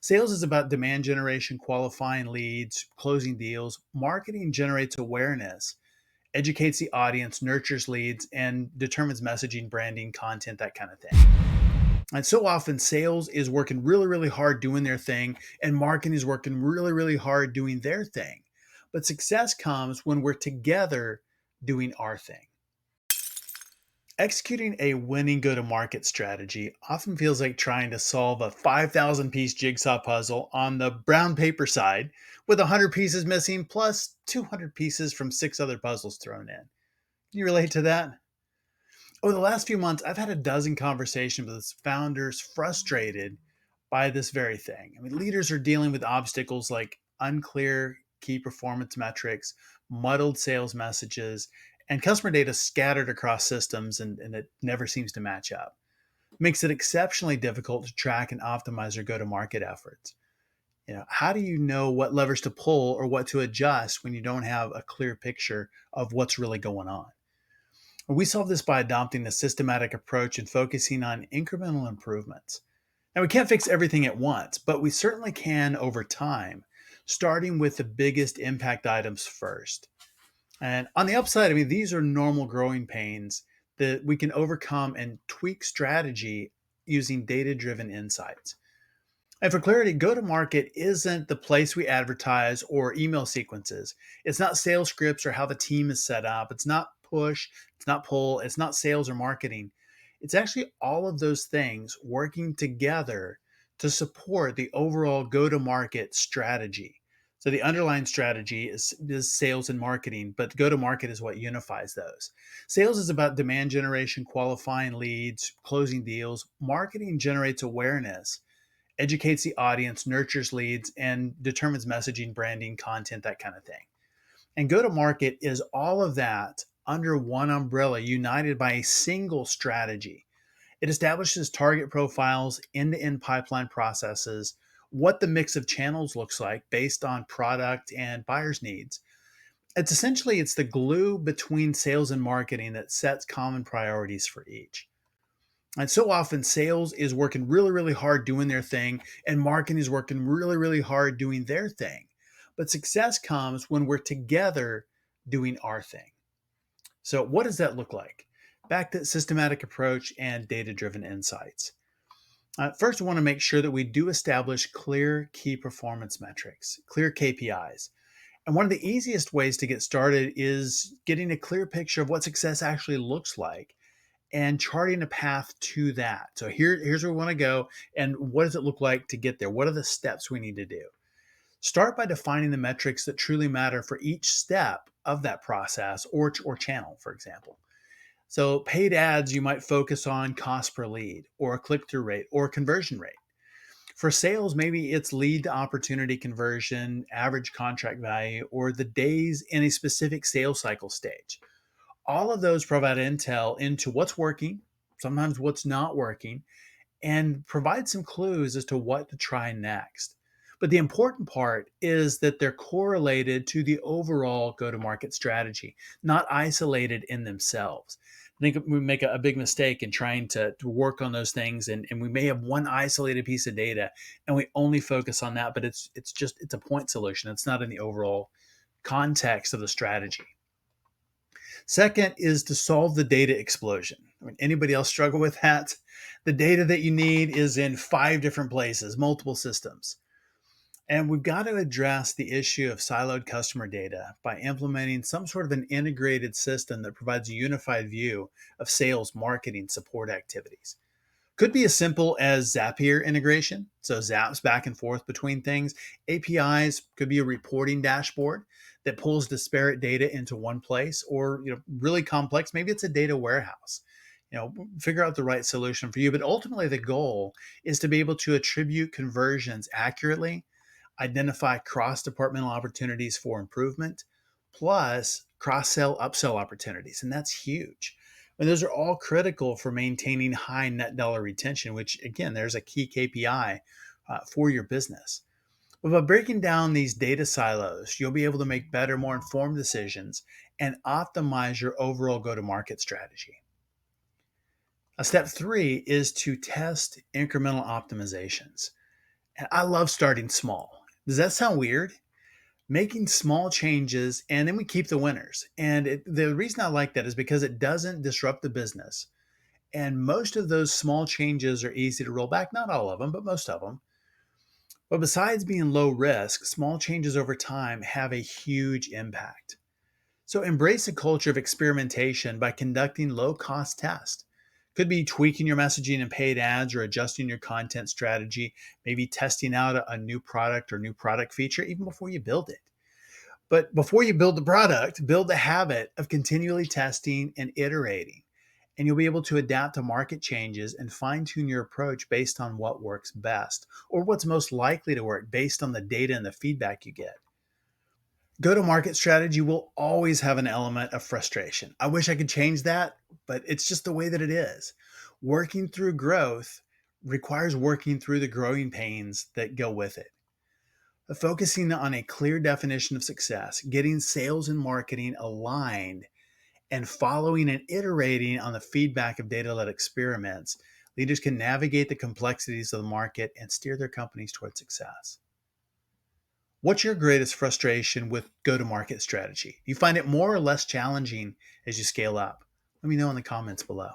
Sales is about demand generation, qualifying leads, closing deals. Marketing generates awareness, educates the audience, nurtures leads, and determines messaging, branding, content, that kind of thing. And so often, sales is working really, really hard doing their thing, and marketing is working really, really hard doing their thing. But success comes when we're together doing our thing. Executing a winning go to market strategy often feels like trying to solve a 5,000 piece jigsaw puzzle on the brown paper side with 100 pieces missing plus 200 pieces from six other puzzles thrown in. Can you relate to that? Over the last few months, I've had a dozen conversations with founders frustrated by this very thing. I mean, leaders are dealing with obstacles like unclear key performance metrics, muddled sales messages, and customer data scattered across systems, and it never seems to match up. It makes it exceptionally difficult to track and optimize their go-to-market efforts. How do you know what levers to pull or what to adjust when you don't have a clear picture of what's really going on? We solve this by adopting a systematic approach and focusing on incremental improvements. Now, we can't fix everything at once, but we certainly can over time, starting with the biggest impact items first. And on the upside, I mean, these are normal growing pains that we can overcome and tweak strategy using data driven insights. And for clarity, go to market isn't the place we advertise or email sequences. It's not sales scripts or how the team is set up. It's not push, it's not pull, it's not sales or marketing. It's actually all of those things working together to support the overall go to market strategy. So the underlying strategy is sales and marketing, but go to market is what unifies those. Sales is about demand generation, qualifying leads, closing deals. Marketing generates awareness, educates the audience, nurtures leads, and determines messaging, branding, content, that kind of thing. And go to market is all of that under one umbrella, united by a single strategy. It establishes target profiles, end to end pipeline processes, what the mix of channels looks like based on product and buyer's needs. It's the glue between sales and marketing that sets common priorities for each. And so often, sales is working really, really hard doing their thing, and marketing is working really, really hard doing their thing. But success comes when we're together doing our thing. So, what does that look like? Back to systematic approach and data driven insights. First, we want to make sure that we do establish clear key performance metrics, clear KPIs. And one of the easiest ways to get started is getting a clear picture of what success actually looks like and charting a path to that. So here's where we want to go, and what does it look like to get there? What are the steps we need to do? Start by defining the metrics that truly matter for each step of that process or channel, for example. So paid ads, you might focus on cost per lead or click-through rate or conversion rate. For sales, maybe it's lead to opportunity conversion, average contract value, or the days in a specific sales cycle stage. All of those provide intel into what's working, sometimes what's not working, and provide some clues as to what to try next. But the important part is that they're correlated to the overall go to market strategy, not isolated in themselves. I think we make a big mistake in trying to work on those things, and we may have one isolated piece of data and we only focus on that, but it's a point solution. It's not in the overall context of the strategy. Second is to solve the data explosion. I mean, anybody else struggle with that? The data that you need is in five different places, multiple systems. And we've got to address the issue of siloed customer data by implementing some sort of an integrated system that provides a unified view of sales, marketing, support activities. Could be as simple as Zapier integration, so zaps back and forth between things. APIs could be a reporting dashboard that pulls disparate data into one place, or really complex. Maybe it's a data warehouse. Figure out the right solution for you. But ultimately, the goal is to be able to attribute conversions accurately, identify cross-departmental opportunities for improvement, plus cross-sell, upsell opportunities, and that's huge. And those are all critical for maintaining high net dollar retention, which again, there's a key KPI for your business. But by breaking down these data silos, you'll be able to make better, more informed decisions and optimize your overall go-to-market strategy. Step three is to test incremental optimizations. I love starting small. Does that sound weird? Making small changes and then we keep the winners. The reason I like that is because it doesn't disrupt the business. And most of those small changes are easy to roll back. Not all of them, but most of them. But besides being low risk, small changes over time have a huge impact. So embrace a culture of experimentation by conducting low cost tests. Could be tweaking your messaging and paid ads or adjusting your content strategy, maybe testing out a new product or new product feature even before you build it. But before you build the product, build the habit of continually testing and iterating. And you'll be able to adapt to market changes and fine tune your approach based on what works best or what's most likely to work based on the data and the feedback you get. Go to market strategy will always have an element of frustration. I wish I could change that, but it's just the way that it is. Working through growth requires working through the growing pains that go with it. Focusing on a clear definition of success, getting sales and marketing aligned, and following and iterating on the feedback of data led experiments, leaders can navigate the complexities of the market and steer their companies toward success. What's your greatest frustration with go to market strategy? Do you find it more or less challenging as you scale up? Let me know in the comments below.